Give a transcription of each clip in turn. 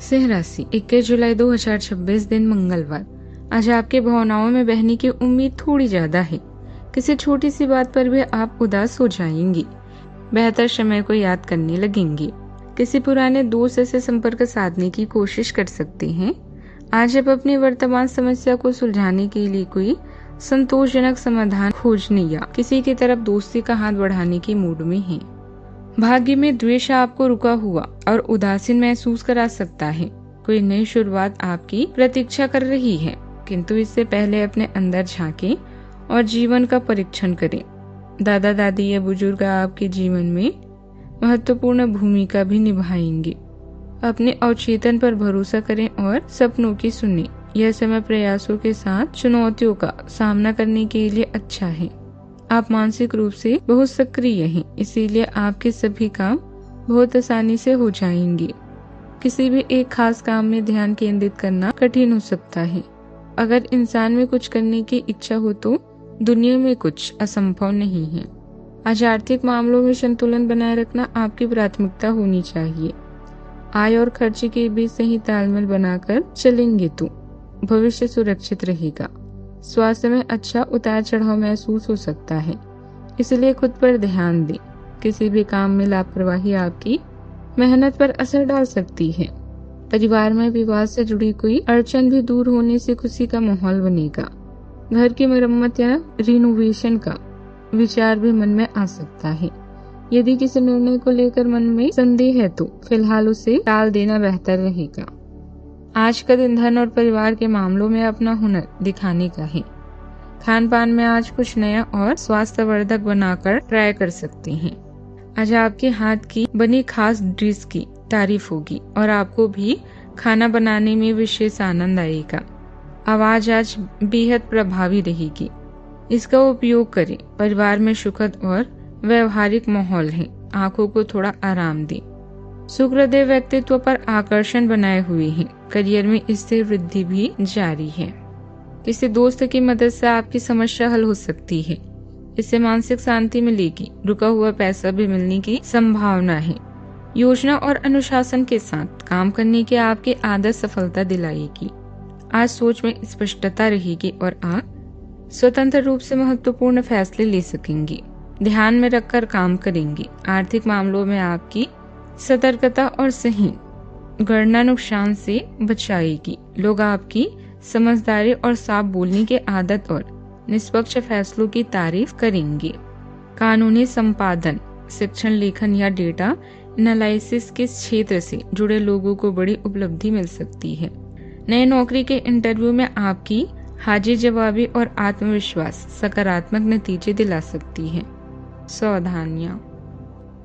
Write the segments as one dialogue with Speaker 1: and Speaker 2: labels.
Speaker 1: सिंह राशि 21 जुलाई 2026 दिन मंगलवार। आज आपकी भावनाओं में बहने की उम्मीद थोड़ी ज्यादा है। किसी छोटी सी बात पर भी आप उदास हो जाएंगी। बेहतर समय को याद करने लगेंगी। किसी पुराने दोस्त से संपर्क साधने की कोशिश कर सकते हैं। आज आप अपनी वर्तमान समस्या को सुलझाने के लिए कोई संतोषजनक समाधान खोजने या किसी की तरफ दोस्ती का हाथ बढ़ाने की मूड में हैं। भाग्य में द्वेष आपको रुका हुआ और उदासीन महसूस करा सकता है। कोई नई शुरुआत आपकी प्रतीक्षा कर रही है, किंतु इससे पहले अपने अंदर झांकें और जीवन का परीक्षण करें। दादा दादी या बुजुर्ग आपके जीवन में महत्वपूर्ण भूमिका भी निभाएंगे। अपने अवचेतन पर भरोसा करें और सपनों की सुनें। यह समय प्रयासों के साथ चुनौतियों का सामना करने के लिए अच्छा है। आप मानसिक रूप से बहुत सक्रिय हैं, इसीलिए आपके सभी काम बहुत आसानी से हो जाएंगे। किसी भी एक खास काम में ध्यान केंद्रित करना कठिन हो सकता है। अगर इंसान में कुछ करने की इच्छा हो तो दुनिया में कुछ असंभव नहीं है। आज आर्थिक मामलों में संतुलन बनाए रखना आपकी प्राथमिकता होनी चाहिए। आय और खर्च के बीच सही तालमेल बनाकर चलेंगे तो भविष्य सुरक्षित रहेगा। स्वास्थ्य में अच्छा उतार चढ़ाव महसूस हो सकता है, इसलिए खुद पर ध्यान दें। किसी भी काम में लापरवाही आपकी मेहनत पर असर डाल सकती है। परिवार में विवाद से जुड़ी कोई अड़चन भी दूर होने से खुशी का माहौल बनेगा। घर की मरम्मत या रिनोवेशन का विचार भी मन में आ सकता है। यदि किसी निर्णय को लेकर मन में संदेह है तो फिलहाल उसे टाल देना बेहतर रहेगा। आज का दिन धन और परिवार के मामलों में अपना हुनर दिखाने का है। खान पान में आज कुछ नया और स्वास्थ्यवर्धक बनाकर ट्राई कर सकते हैं। आज आपके हाथ की बनी खास डिश की तारीफ होगी और आपको भी खाना बनाने में विशेष आनंद आएगा। आवाज आज बेहद प्रभावी रहेगी, इसका उपयोग करें। परिवार में सुखद और व्यवहारिक माहौल है। आंखों को थोड़ा आराम दें। शुक्रदेव व्यक्तित्व पर आकर्षण बनाए हुए हैं। करियर में स्थिर वृद्धि भी जारी है। किसी दोस्त की मदद से आपकी समस्या हल हो सकती है। इससे मानसिक शांति मिलेगी। रुका हुआ पैसा भी मिलने की संभावना है। योजना और अनुशासन के साथ काम करने की आपकी आदत सफलता दिलाएगी। आज सोच में स्पष्टता रहेगी और आप स्वतंत्र रूप से महत्वपूर्ण फैसले ले सकेंगे। ध्यान में रखकर काम करेंगे। आर्थिक मामलों में आपकी सतर्कता और सही गणना नुकसान से बचाएगी। लोग आपकी समझदारी और साफ बोलने की आदत और निष्पक्ष फैसलों की तारीफ करेंगे। कानूनी संपादन, शिक्षण, लेखन या डेटा एनालिसिस के क्षेत्र से जुड़े लोगों को बड़ी उपलब्धि मिल सकती है। नए नौकरी के इंटरव्यू में आपकी हाजिर जवाबी और आत्मविश्वास सकारात्मक नतीजे दिला सकती है। सावधानियां,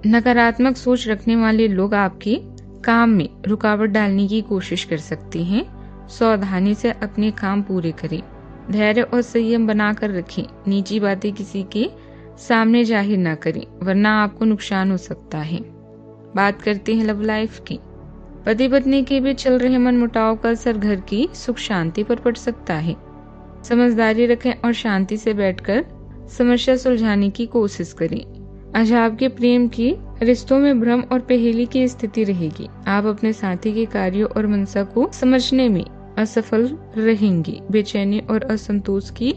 Speaker 1: नकारात्मक सोच रखने वाले लोग आपके काम में रुकावट डालने की कोशिश कर सकते हैं। सावधानी से अपने काम पूरे करें। धैर्य और संयम बनाकर रखें। निजी बातें किसी के सामने जाहिर न करें, वरना आपको नुकसान हो सकता है। बात करते हैं लव लाइफ की। पति पत्नी के बीच चल रहे मनमुटाव का असर घर की सुख शांति पर पड़ सकता है। समझदारी रखें और शांति से बैठकर समस्या सुलझाने की कोशिश करें। आज आपके प्रेम की रिश्तों में भ्रम और पहेली की स्थिति रहेगी। आप अपने साथी के कार्यों और मनसा को समझने में असफल रहेंगे। बेचैनी और असंतोष की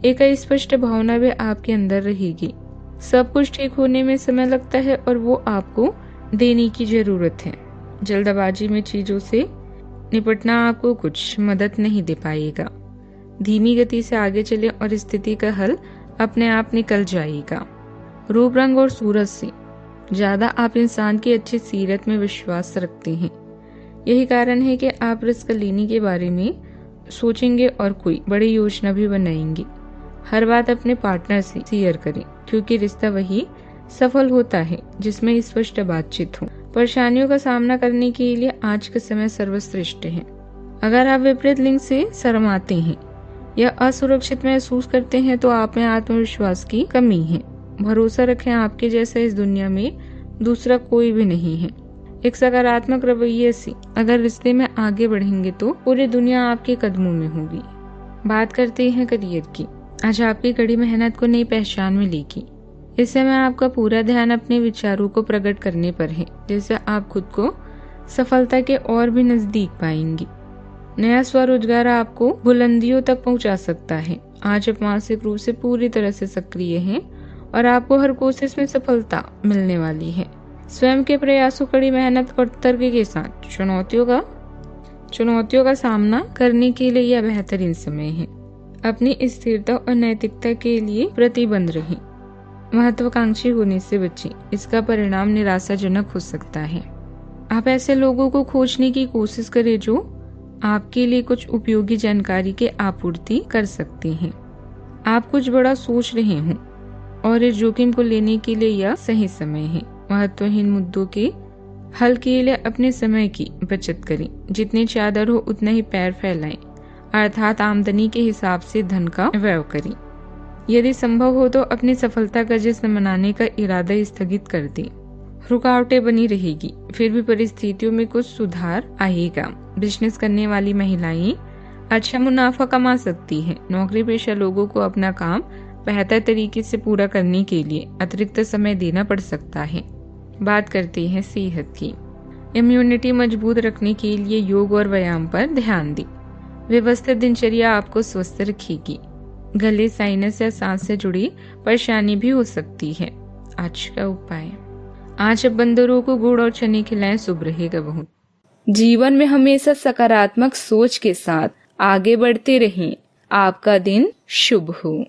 Speaker 1: एक स्पष्ट भावना भी आपके अंदर रहेगी। सब कुछ ठीक होने में समय लगता है और वो आपको देने की जरूरत है। जल्दबाजी में चीजों से निपटना आपको कुछ मदद नहीं दे पाएगा। धीमी गति से आगे चले और स्थिति का हल अपने आप निकल जाएगा। रूप, रंग और सूरत से ज्यादा आप इंसान की अच्छी सीरत में विश्वास रखते हैं। यही कारण है कि आप रिस्क लेने के बारे में सोचेंगे और कोई बड़ी योजना भी बनाएंगे। हर बात अपने पार्टनर से शेयर करें, क्योंकि रिश्ता वही सफल होता है जिसमें स्पष्ट बातचीत हो। परेशानियों का सामना करने के लिए आज का समय सर्वश्रेष्ठ है। अगर आप विपरीत लिंग से शर्माते हैं या असुरक्षित महसूस करते हैं तो आप में आत्मविश्वास की कमी है। भरोसा रखें, आपके जैसा इस दुनिया में दूसरा कोई भी नहीं है। एक सकारात्मक रवैये से अगर रिश्ते में आगे बढ़ेंगे तो पूरी दुनिया आपके कदमों में होगी। बात करते हैं करियर की। आज आपकी कड़ी मेहनत को नई पहचान मिलेगी। इस समय आपका पूरा ध्यान अपने विचारों को प्रकट करने पर है, जिससे आप खुद को सफलता के और भी नजदीक पाएंगी। नया स्वरोजगार आपको बुलंदियों तक पहुंचा सकता है। आज आप मानसिक रूप से पूरी तरह से सक्रिय हैं और आपको हर कोशिश में सफलता मिलने वाली है। स्वयं के प्रयासों, कड़ी मेहनत और तर्क के साथ चुनौतियों का सामना करने के लिए यह बेहतरीन समय है। अपनी स्थिरता और नैतिकता के लिए प्रतिबद्ध रहें। महत्वाकांक्षी होने से बचें, इसका परिणाम निराशाजनक हो सकता है। आप ऐसे लोगों को खोजने की कोशिश करें जो आपके लिए कुछ उपयोगी जानकारी के आपूर्ति कर सकते हैं। आप कुछ बड़ा सोच रहे हों और इस जोखिम को लेने के लिए यह सही समय है। महत्वहीन मुद्दों के हल के लिए अपने समय की बचत करें। जितनी चादर हो उतना ही पैर फैलाएं, अर्थात आमदनी के हिसाब से धन का व्यय करें। यदि संभव हो तो अपनी सफलता का जश्न मनाने का इरादा स्थगित कर दें। रुकावटें बनी रहेगी, फिर भी परिस्थितियों में कुछ सुधार आएगा। बिजनेस करने वाली महिलाएं अच्छा मुनाफा कमा सकती हैं। नौकरी पेशा लोगों को अपना काम बेहतर तरीके से पूरा करने के लिए अतिरिक्त समय देना पड़ सकता है। बात करते हैं सेहत की। इम्यूनिटी मजबूत रखने के लिए योग और व्यायाम पर ध्यान दें। व्यवस्थित दिनचर्या आपको स्वस्थ रखेगी। गले, साइनस या सांस से जुड़ी परेशानी भी हो सकती है। आज का उपाय, आज अब बंदरों को गुड़ और चने खिलाएं, शुभ रहेगा बहुत। जीवन में हमेशा सकारात्मक सोच के साथ आगे बढ़ते रहें। आपका दिन शुभ हो।